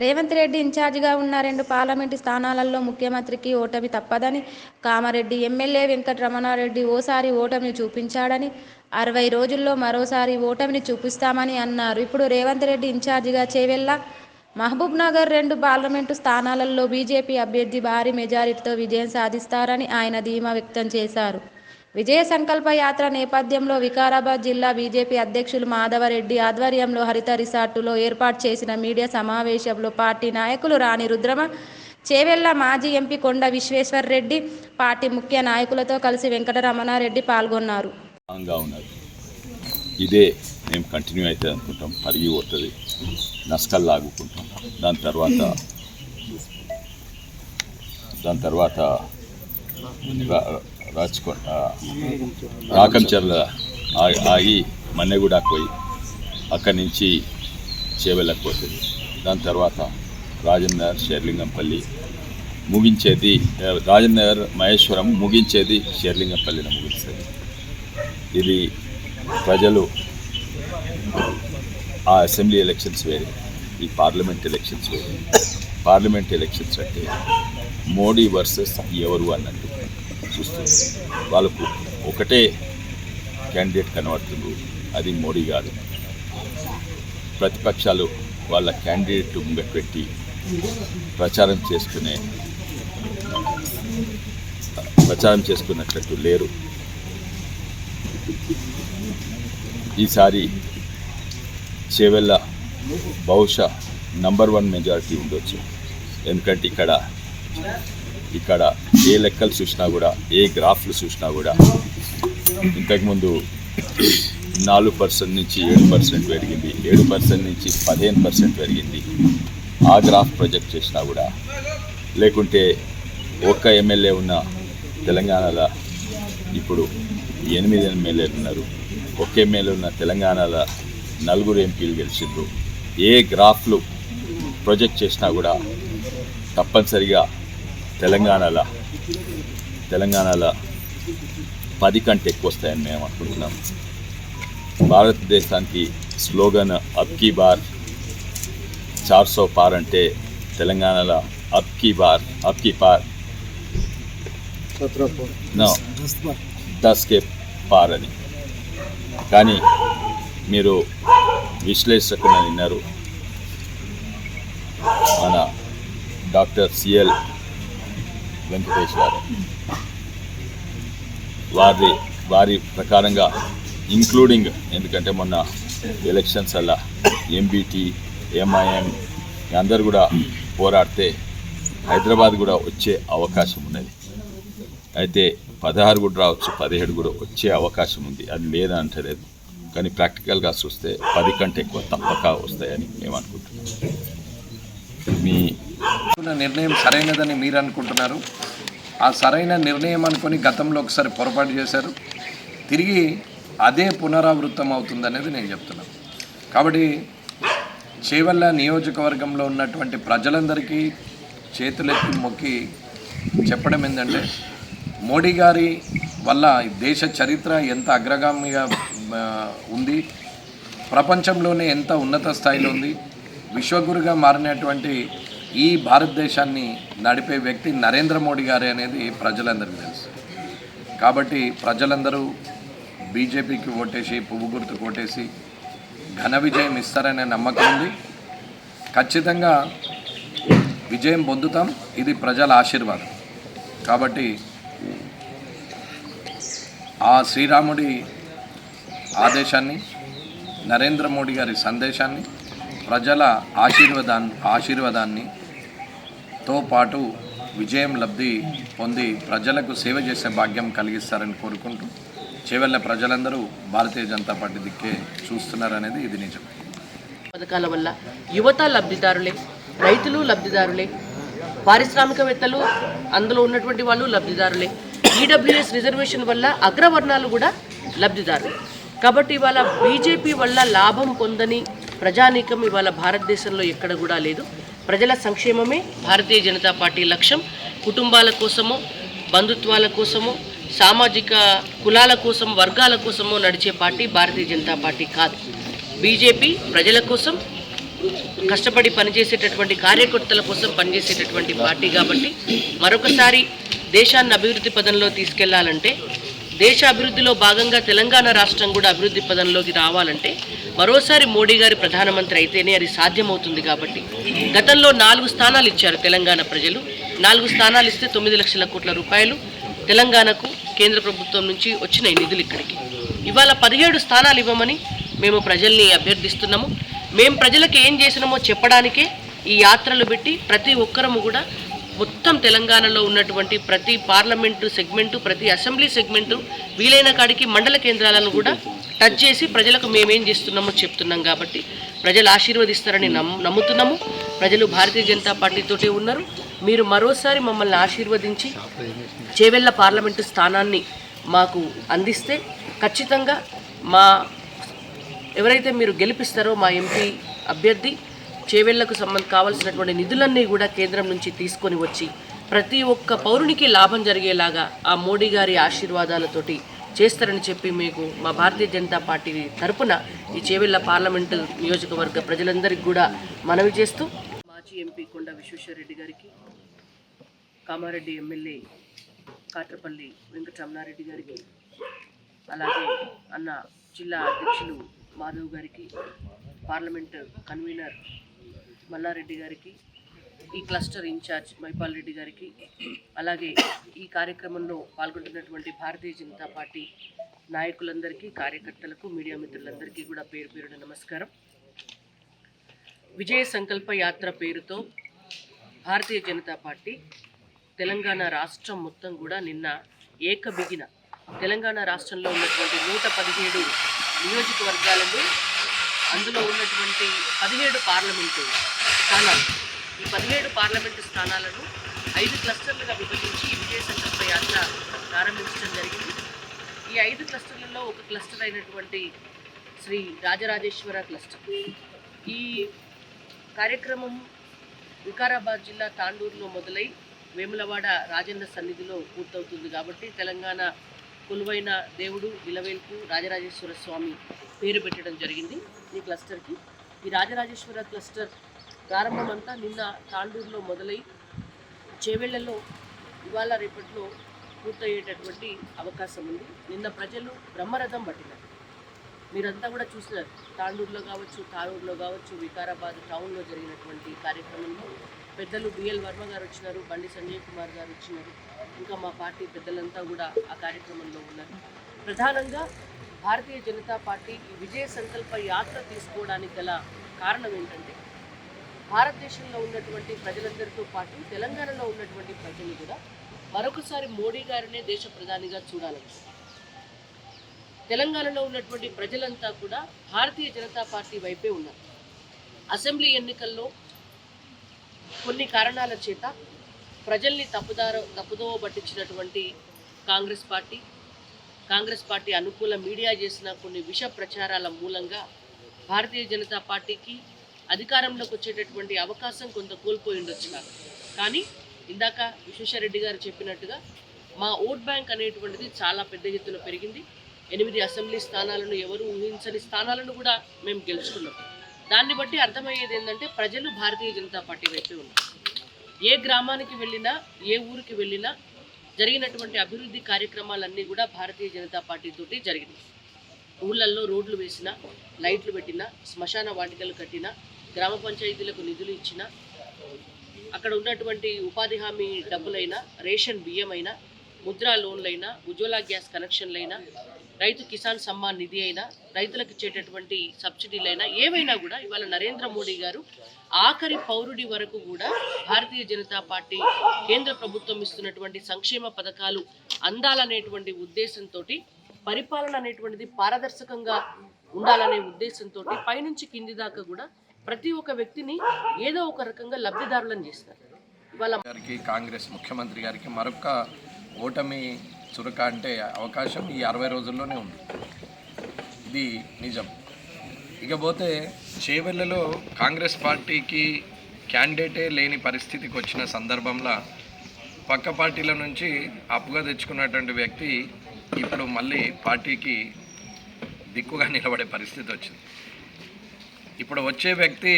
రేవంత్ రెడ్డి ఇన్ఛార్జిగా ఉన్న 2 పార్లమెంటు స్థానాలలో ముఖ్యమంత్రికి ఓటమి తప్పదని, కామారెడ్డి ఎమ్మెల్యే వెంకటరమణారెడ్డి ఓసారి ఓటమిని చూపించాడని, 60 రోజుల్లో మరోసారి ఓటమిని చూపిస్తామని అన్నారు. ఇప్పుడు రేవంత్ రెడ్డి ఇన్ఛార్జిగా చేవెళ్ల, మహబూబ్నగర్ 2 పార్లమెంటు స్థానాలలో బీజేపీ అభ్యర్థి భారీ మెజారిటీతో విజయం సాధిస్తారని ఆయన ధీమా వ్యక్తం చేశారు. విజయ సంకల్ప యాత్ర నేపథ్యంలో వికారాబాద్ జిల్లా బీజేపీ అధ్యక్షులు మాధవరెడ్డి ఆధ్వర్యంలో హరిత రిసార్టులో ఏర్పాటు చేసిన మీడియా సమావేశంలో పార్టీ నాయకులు రాణి రుద్రమ, చేవెళ్ల మాజీ ఎంపీ కొండ విశ్వేశ్వర్రెడ్డి, పార్టీ ముఖ్య నాయకులతో కలిసి వెంకటరమణారెడ్డి పాల్గొన్నారు. ఇదే మేము కంటిన్యూ అయితే అనుకుంటాం, పరిగి పోతుంది, నష్టాలు లాగుకుంటాం. దాని తర్వాత రాకంచర్ల ఆగి మన్నెగూడకు పోయి అక్కడి నుంచి చేవెళ్ళకు పోతుంది. దాని తర్వాత రాజనగర్, షేర్లింగంపల్లి ముగించేది, రాజనగర్ మహేశ్వరం ముగించేది షేర్లింగంపల్లిని ముగిస్తుంది. ఇది ప్రజలు ఆ అసెంబ్లీ ఎలక్షన్స్ వేరే, ఈ పార్లమెంట్ ఎలక్షన్స్ వేరే. పార్లమెంట్ ఎలక్షన్స్ అంటే మోడీ వర్సెస్ ఎవరు అన్నట్టు చూస్తుంది. వాళ్ళకు ఒకటే క్యాండిడేట్ కనబడుతుంది, అది మోడీ కాదు. ప్రతిపక్షాలు వాళ్ళ క్యాండిడేట్ పెట్టి ప్రచారం చేసుకున్నట్టు లేరు. ఈసారి చేవెళ్ళ బహుశా నంబర్ 1 మెజారిటీ ఉండొచ్చు. ఎందుకంటే ఇక్కడ ఏ లెక్కలు చూసినా కూడా, ఏ గ్రాఫ్లు చూసినా కూడా ఇంతకుముందు 4% నుంచి 7% పెరిగింది, 7% నుంచి 15% పెరిగింది. ఆ గ్రాఫ్ ప్రొజెక్ట్ చేసినా కూడా, లేకుంటే ఒక్క ఎమ్మెల్యే ఉన్న తెలంగాణలో ఇప్పుడు 8 ఎమ్మెల్యేలు ఉన్నారు. ఒక్క ఎమ్మెల్యే ఉన్న తెలంగాణలో 4 ఎంపీలు గెలిచిండ్రు. ఏ గ్రాఫ్లు ప్రొజెక్ట్ చేసినా కూడా తప్పనిసరిగా తెలంగాణలో 10 కంటే ఎక్కువ వస్తాయని మేము అనుకుంటున్నాం. భారతదేశానికి స్లోగన్ అబ్కీ బార్ 400 పార్ అంటే తెలంగాణలో అబ్కీ పార్ 10 కే పార్ అని. కానీ మీరు విశ్లేషకులను విన్నారు, మన డాక్టర్ సిఎల్ వెంకటేష్ గారు వారి ప్రకారంగా, ఇంక్లూడింగ్ ఎందుకంటే మొన్న ఎలక్షన్స్ అలా ఎంబీటీ, ఎంఐఎం అందరు కూడా పోరాడితే హైదరాబాద్ కూడా వచ్చే అవకాశం ఉన్నది. అయితే 16 కూడా రావచ్చు, 17 కూడా వచ్చే అవకాశం ఉంది. అది లేదంటలేదు, కానీ ప్రాక్టికల్గా చూస్తే 10 కంటే ఎక్కువ తప్పక వస్తాయని మేము అనుకుంటున్నాం. మీ నిర్ణయం సరైనదని మీరు అనుకుంటున్నారు. ఆ సరైన నిర్ణయం అనుకొని గతంలో ఒకసారి పొరపాటు చేశారు, తిరిగి అదే పునరావృతం అవుతుందనేది నేను చెప్తున్నాను. కాబట్టి చేవెళ్ళ నియోజకవర్గంలో ఉన్నటువంటి ప్రజలందరికీ చేతులెత్తి మొక్కి చెప్పడం ఏంటంటే, మోడీ గారి వల్ల దేశ చరిత్ర ఎంత అగ్రగామిగా ఉంది, ప్రపంచంలోనే ఎంత ఉన్నత స్థాయిలో ఉంది, విశ్వగురుగా మారినటువంటి ఈ భారతదేశాన్ని నడిపే వ్యక్తి నరేంద్ర మోడీ గారే అనేది ప్రజలందరికీ తెలుసు. కాబట్టి ప్రజలందరూ బీజేపీకి ఓటేసి, పువ్వు గుర్తు కొట్టేసి ఘన విజయం ఇస్తారనే నమ్మకం ఉంది. ఖచ్చితంగా విజయం పొందుతాం, ఇది ప్రజల ఆశీర్వాదం. కాబట్టి ఆ శ్రీరాముడి ఆదేశాన్ని, నరేంద్ర మోడీ గారి సందేశాన్ని, ప్రజల ఆశీర్వాదాన్నితో పాటు విజయం లబ్ధి పొంది ప్రజలకు సేవ చేసే భాగ్యం కలిగిస్తారని కోరుకుంటూ, చేవెళ్ళ ప్రజలందరూ భారతీయ జనతా పార్టీ దిక్కే చూస్తున్నారనేది ఇది నిజం. పథకాల వల్ల యువత లబ్ధిదారులే, రైతులు లబ్ధిదారులే, పారిశ్రామికవేత్తలు అందులో ఉన్నటువంటి వాళ్ళు లబ్ధిదారులే, ఈడబ్ల్యూఎస్ రిజర్వేషన్ వల్ల అగ్రవర్ణాలు కూడా లబ్ధిదారులే. కాబట్టి ఇవాళ బీజేపీ వల్ల లాభం పొందని ప్రజానీకం ఇవాళ భారతదేశంలో ఎక్కడ కూడా లేదు. ప్రజల సంక్షేమమే భారతీయ జనతా పార్టీ లక్ష్యం. కుటుంబాల కోసమో, బంధుత్వాల కోసమో, సామాజిక కులాల కోసం, వర్గాల కోసమో నడిచే పార్టీ భారతీయ జనతా పార్టీ కాదు. బీజేపీ ప్రజల కోసం, కష్టపడి పనిచేసేటటువంటి కార్యకర్తల కోసం పనిచేసేటటువంటి పార్టీ కాబట్టి మరొకసారి దేశాన్ని అభివృద్ధి పదంలో తీసుకెళ్లాలంటే, దేశ అభివృద్ధిలో భాగంగా తెలంగాణ రాష్ట్రం కూడా అభివృద్ధి పదంలోకి రావాలంటే మరోసారి మోడీ గారి ప్రధానమంత్రి అయితేనే అది సాధ్యమవుతుంది. కాబట్టి గతంలో 4 స్థానాలు ఇచ్చారు తెలంగాణ ప్రజలు. 4 స్థానాలు ఇస్తే 9 లక్షల కోట్ల రూపాయలు తెలంగాణకు కేంద్ర ప్రభుత్వం నుంచి వచ్చినాయి నిధులు ఇక్కడికి. ఇవాళ 17 స్థానాలు ఇవ్వమని మేము ప్రజల్ని అభ్యర్థిస్తున్నాము. మేము ప్రజలకు ఏం చేసినామో చెప్పడానికే ఈ యాత్రలు పెట్టి ప్రతి ఒక్కరము కూడా మొత్తం తెలంగాణలో ఉన్నటువంటి ప్రతి పార్లమెంటు సెగ్మెంటు, ప్రతి అసెంబ్లీ సెగ్మెంటు, వీలైన కాడికి మండల కేంద్రాలను కూడా టచ్ చేసి ప్రజలకు మేమేం చేస్తున్నామో చెప్తున్నాం. కాబట్టి ప్రజలు ఆశీర్వదిస్తారని నమ్ముతున్నాము. ప్రజలు భారతీయ జనతా పార్టీతోటే ఉన్నారు. మీరు మరోసారి మమ్మల్ని ఆశీర్వదించి చేవెళ్ళ పార్లమెంటు స్థానాన్ని మాకు అందిస్తే ఖచ్చితంగా ఎవరైతే మీరు గెలిపిస్తారో మా ఎంపీ అభ్యర్థి చేవెళ్లకు కావాల్సినటువంటి నిధులన్నీ కూడా కేంద్రం నుంచి తీసుకొని వచ్చి ప్రతి ఒక్క పౌరునికి లాభం జరిగేలాగా ఆ మోడీ గారి ఆశీర్వాదాలతోటి చేస్తారని చెప్పి మీకు మా భారతీయ జనతా పార్టీ తరపున ఈ చేవెళ్ళ పార్లమెంటు నియోజకవర్గ ప్రజలందరికీ కూడా మనవి చేస్తూ, మాజీ ఎంపీ కొండ విశ్వేశ్వరరెడ్డి గారికి, కామారెడ్డి ఎమ్మెల్యే కాట్రపల్లి వెంకటరమణారెడ్డి గారికి, అలాగే అన్న జిల్లా అధ్యక్షులు మాధవ్ గారికి, పార్లమెంట్ కన్వీనర్ మల్లారెడ్డి గారికి, ఈ క్లస్టర్ ఇన్ఛార్జ్ మైపాల్ రెడ్డి గారికి, అలాగే ఈ కార్యక్రమంలో పాల్గొంటున్నటువంటి భారతీయ జనతా పార్టీ నాయకులందరికీ, కార్యకర్తలకు, మీడియా మిత్రులందరికీ కూడా పేరు పేరున నమస్కారం. విజయ సంకల్ప యాత్ర పేరుతో భారతీయ జనతా పార్టీ తెలంగాణ రాష్ట్రం మొత్తం కూడా నిన్న ఏకబిగిన తెలంగాణ రాష్ట్రంలో ఉన్నటువంటి 117 నియోజకవర్గాలను, అందులో ఉన్నటువంటి 17 పార్లమెంటు స్థానాలు, ఈ 17 పార్లమెంటు స్థానాలను 5 క్లస్టర్లుగా విభజించి విజయ సంకల్ప యాత్ర ప్రారంభించడం జరిగింది. ఈ 5 క్లస్టర్లలో ఒక క్లస్టర్ అయినటువంటి శ్రీ రాజరాజేశ్వర క్లస్టర్. ఈ కార్యక్రమం వికారాబాద్ జిల్లా తాండూరులో మొదలై వేములవాడ రాజన్న సన్నిధిలో పూర్తవుతుంది. కాబట్టి తెలంగాణ కొలువైన దేవుడు ఇలవేల్పు రాజరాజేశ్వర స్వామి పేరు పెట్టడం జరిగింది ఈ క్లస్టర్కి. ఈ రాజరాజేశ్వర క్లస్టర్ ప్రారంభం అంతా నిన్న తాండూరులో మొదలై చేవెళ్లలో ఇవాళ రేపట్లో పూర్తయ్యేటటువంటి అవకాశం ఉంది. నిన్న ప్రజలు బ్రహ్మరథం పట్టినారు. మీరంతా కూడా చూసినారు. తాండూరులో కావచ్చు, తారూరులో కావచ్చు, వికారాబాద్ టౌన్లో జరిగినటువంటి కార్యక్రమంలో పెద్దలు బిఎల్ వర్మ గారు వచ్చినారు, బండి సంజయ్ కుమార్ గారు వచ్చినారు, ఇంకా మా పార్టీ పెద్దలంతా కూడా ఆ కార్యక్రమంలో ఉన్నారు. ప్రధానంగా భారతీయ జనతా పార్టీ ఈ విజయ సంకల్ప యాత్ర తీసుకోవడానికి గల కారణం ఏంటంటే, భారతదేశంలో ఉన్నటువంటి ప్రజలందరితో పాటు తెలంగాణలో ఉన్నటువంటి ప్రజలు కూడా మరొకసారి మోడీ గారినే దేశ ప్రధానిగా చూడాలని, తెలంగాణలో ఉన్నటువంటి ప్రజలంతా కూడా భారతీయ జనతా పార్టీ వైపే ఉన్నారు. అసెంబ్లీ ఎన్నికల్లో కొన్ని కారణాల చేత ప్రజల్ని తప్పుదోవ పట్టించినటువంటి కాంగ్రెస్ పార్టీ అనుకూల మీడియా చేసిన కొన్ని విష ప్రచారాల మూలంగా భారతీయ జనతా పార్టీకి అధికారంలోకి వచ్చేటటువంటి అవకాశం కొంత కోల్పోయి ఉండొచ్చు. కానీ ఇందాక విశ్వేశ్వరరెడ్డి గారు చెప్పినట్టుగా మా ఓట్ బ్యాంక్ అనేటువంటిది చాలా పెద్ద ఎత్తున పెరిగింది. 8 అసెంబ్లీ స్థానాలను, ఎవరు ఊహించని స్థానాలను కూడా మేము గెలుచుకున్నాం. దాన్ని బట్టి అర్థమయ్యేది ఏంటంటే, ప్రజలు భారతీయ జనతా పార్టీ వైపే ఉన్నారు. ఏ గ్రామానికి వెళ్ళినా, ఏ ఊరికి వెళ్ళినా జరిగినటువంటి అభివృద్ధి కార్యక్రమాలన్నీ కూడా భారతీయ జనతా పార్టీతోటి జరిగినాయి. ఊళ్ళల్లో రోడ్లు వేసినా, లైట్లు పెట్టినా, శ్మశాన వాటికలు కట్టినా, గ్రామ పంచాయతీలకు నిధులు ఇచ్చినా, అక్కడ ఉన్నటువంటి ఉపాధి హామీ డబ్బులైనా, రేషన్ బియ్యమైనా, ముద్రా లోన్లైనా, ఉజ్వల గ్యాస్ కనెక్షన్లైనా, రైతు కిసాన్ సమ్మాన్ నిధి అయినా, రైతులకు ఇచ్చేటటువంటి సబ్సిడీలైనా, ఏవైనా కూడా ఇవాళ నరేంద్ర మోడీ గారు ఆఖరి పౌరుడి వరకు కూడా భారతీయ జనతా పార్టీ కేంద్ర ప్రభుత్వం ఇస్తున్నటువంటి సంక్షేమ పథకాలు అందాలనేటువంటి ఉద్దేశంతో, పరిపాలన అనేటువంటిది పారదర్శకంగా ఉండాలనే ఉద్దేశంతో పైనుంచి కింది దాకా కూడా ప్రతి ఒక్క వ్యక్తిని ఏదో ఒక రకంగా లబ్ధిదారులను చేస్తారు. ఇవాళ కాంగ్రెస్ ముఖ్యమంత్రి గారికి మరొక ఓటమి చురక అంటే అవకాశం ఈ 60 రోజుల్లోనే ఉంది. ఇది నిజం. ఇకపోతే చేవెళ్లలో కాంగ్రెస్ పార్టీకి క్యాండిడేటే లేని పరిస్థితికి వచ్చిన సందర్భంలో పక్క పార్టీల నుంచి అప్పుగా తెచ్చుకున్నటువంటి వ్యక్తి ఇప్పుడు మళ్ళీ పార్టీకి దిక్కుగా నిలబడే పరిస్థితి వచ్చింది. ఇప్పుడు వచ్చే వ్యక్తి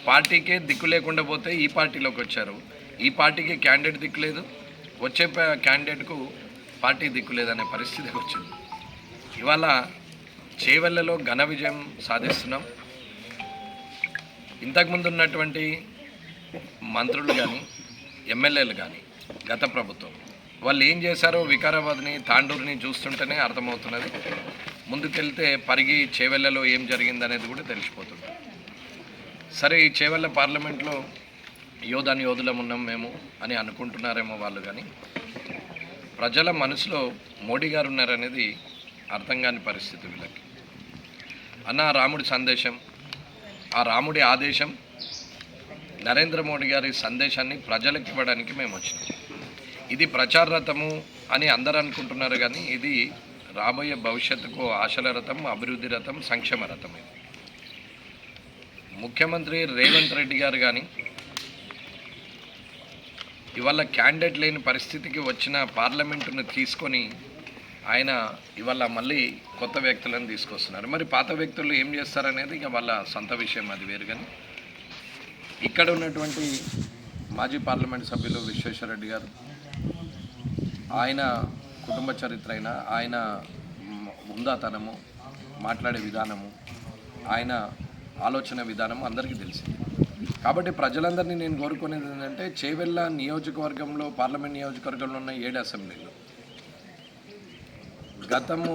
పార్టీకే దిక్కు లేకుండా పోతే ఈ పార్టీలోకి వచ్చారు. ఈ పార్టీకి క్యాండిడేట్ దిక్కు లేదు, వచ్చే క్యాండిడేట్కు పార్టీ దిక్కు లేదనే పరిస్థితికి వచ్చింది. ఇవాళ చేవెళ్లలో ఘన విజయం సాధిస్తున్నాం. ఇంతకుముందు ఉన్నటువంటి మంత్రులు కానీ ఎమ్మెల్యేలు కానీ గత ప్రభుత్వం వాళ్ళు ఏం చేశారో వికారాబాద్ని తాండూరుని చూస్తుంటేనే అర్థమవుతున్నది. ముందుకెళ్తే పరిగి చేవెళ్లలో ఏం జరిగిందనేది కూడా తెలిసిపోతుంది. సరే, ఈ చేవెళ్ల పార్లమెంట్లో యోధులం ఉన్నాం మేము అని అనుకుంటున్నారేమో వాళ్ళు, కానీ ప్రజల మనసులో మోడీ గారు ఉన్నారనేది అర్థం కాని పరిస్థితి వీళ్ళకి. అన్న రాముడి సందేశం, ఆ రాముడి ఆదేశం, నరేంద్ర మోడీ గారి సందేశాన్ని ప్రజలకు ఇవ్వడానికి మేము వచ్చినాం. ఇది ప్రచార రథము అని అందరూ అనుకుంటున్నారు, కానీ ఇది రాబోయే భవిష్యత్తుకు ఆశల రథం, అభివృద్ధి రథం, సంక్షేమ రథం. ఇది ముఖ్యమంత్రి రేవంత్ రెడ్డి గారు కానీ ఇవాళ క్యాండిడేట్ లేని పరిస్థితికి వచ్చిన పార్లమెంటును తీసుకొని ఆయన ఇవాళ మళ్ళీ కొత్త వ్యక్తులను తీసుకొస్తున్నారు. మరి పాత వ్యక్తులు ఏం చేస్తారనేది ఇక వాళ్ళ సొంత విషయం, అది వేరు. కానీ ఇక్కడ ఉన్నటువంటి మాజీ పార్లమెంట్ సభ్యులు విశ్వేశ్వరరెడ్డి గారు, ఆయన కుటుంబ చరిత్ర అయినా, ఆయన ఉందాతనము, మాట్లాడే విధానము, ఆయన ఆలోచన విధానము అందరికీ తెలిసింది. కాబట్టి ప్రజలందరినీ నేను కోరుకునేది ఏంటంటే, చేవెళ్ళ నియోజకవర్గంలో, పార్లమెంట్ నియోజకవర్గంలో ఉన్న 7 అసెంబ్లీలు గతము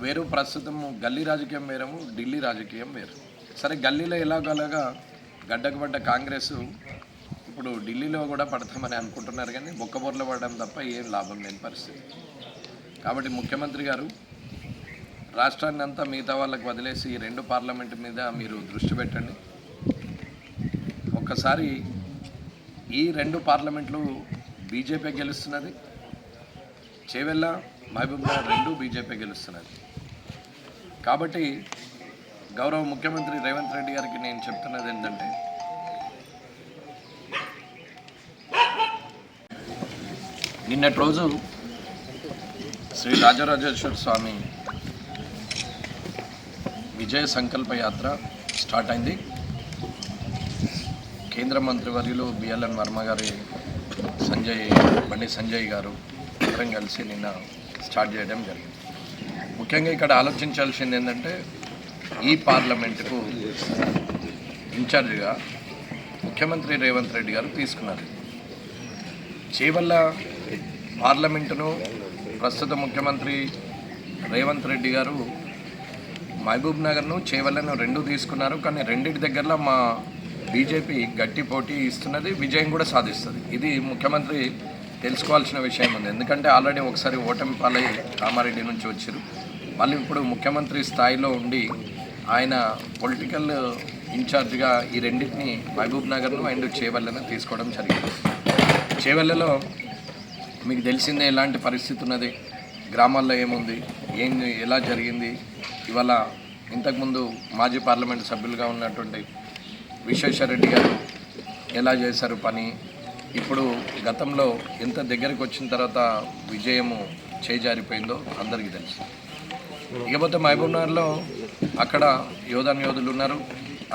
వేరు, ప్రస్తుతము గల్లీ రాజకీయం వేరము, ఢిల్లీ రాజకీయం వేరు. సరే, గల్లీలో ఎలాగోలాగా గడ్డకు పడ్డ కాంగ్రెస్ ఇప్పుడు ఢిల్లీలో కూడా పడతామని అనుకుంటున్నారు, కానీ బొక్కబొర్ల పడడం తప్ప ఏం లాభం లేని పరిస్థితి. కాబట్టి ముఖ్యమంత్రి గారు రాష్ట్రాన్ని అంతా మిగతా వాళ్ళకి వదిలేసి ఈ 2 పార్లమెంటు మీద మీరు దృష్టి పెట్టండి. ఒక్కసారి ఈ 2 పార్లమెంట్లు బీజేపీ గెలుస్తున్నది, చేవెళ్ళ, మహబూబ్నగర్ 2 బీజేపీ గెలుస్తున్నది. కాబట్టి గౌరవ ముఖ్యమంత్రి రేవంత్ రెడ్డి గారికి నేను చెప్తున్నది ఏంటంటే, నిన్నటి రోజు శ్రీ రాజరాజేశ్వర స్వామి విజయ సంకల్ప యాత్ర స్టార్ట్ అయింది. కేంద్ర మంత్రివర్యులు బిఎల్ఎన్ వర్మ గారి బండి సంజయ్ గారు అందరం కలిసి నిన్న స్టార్ట్ చేయడం జరిగింది. ముఖ్యంగా ఇక్కడ ఆలోచించాల్సింది ఏంటంటే, ఈ పార్లమెంటుకు ఇన్ఛార్జిగా ముఖ్యమంత్రి రేవంత్ రెడ్డి గారు తీసుకున్నారు. చేవెళ్ళ పార్లమెంటును ప్రస్తుత ముఖ్యమంత్రి రేవంత్ రెడ్డి గారు మహబూబ్నగర్ను, చేవెళ్ళను 2 తీసుకున్నారు. కానీ రెండింటి దగ్గరలో మా బీజేపీ గట్టి పోటీ ఇస్తున్నది, విజయం కూడా సాధిస్తుంది. ఇది ముఖ్యమంత్రి తెలుసుకోవాల్సిన విషయం ఉంది. ఎందుకంటే ఆల్రెడీ ఒకసారి ఓటమి పాలై కామారెడ్డి నుంచి వచ్చారు. మళ్ళీ ఇప్పుడు ముఖ్యమంత్రి స్థాయిలో ఉండి ఆయన పొలిటికల్ ఇన్ఛార్జ్గా ఈ రెండింటిని మహబూబ్నగర్ను అండ్ చేవెళ్ళను తీసుకోవడం జరిగింది. చేవెళ్ళలో మీకు తెలిసిందే ఎలాంటి పరిస్థితి ఉన్నది, గ్రామాల్లో ఏముంది, ఎలా జరిగింది. ఇవాళ ఇంతకుముందు మాజీ పార్లమెంటు సభ్యులుగా ఉన్నటువంటి విశ్వేశ్వరరెడ్డి గారు ఎలా చేశారు పని, ఇప్పుడు గతంలో ఎంత దగ్గరికి వచ్చిన తర్వాత విజయము చేజారిపోయిందో అందరికీ తెలుసు. ఇకపోతే మహబూబ్నగర్లో అక్కడ యోధులు ఉన్నారు,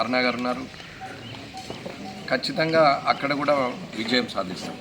అరుణ గారు ఉన్నారు. ఖచ్చితంగా అక్కడ కూడా విజయం సాధిస్తారు.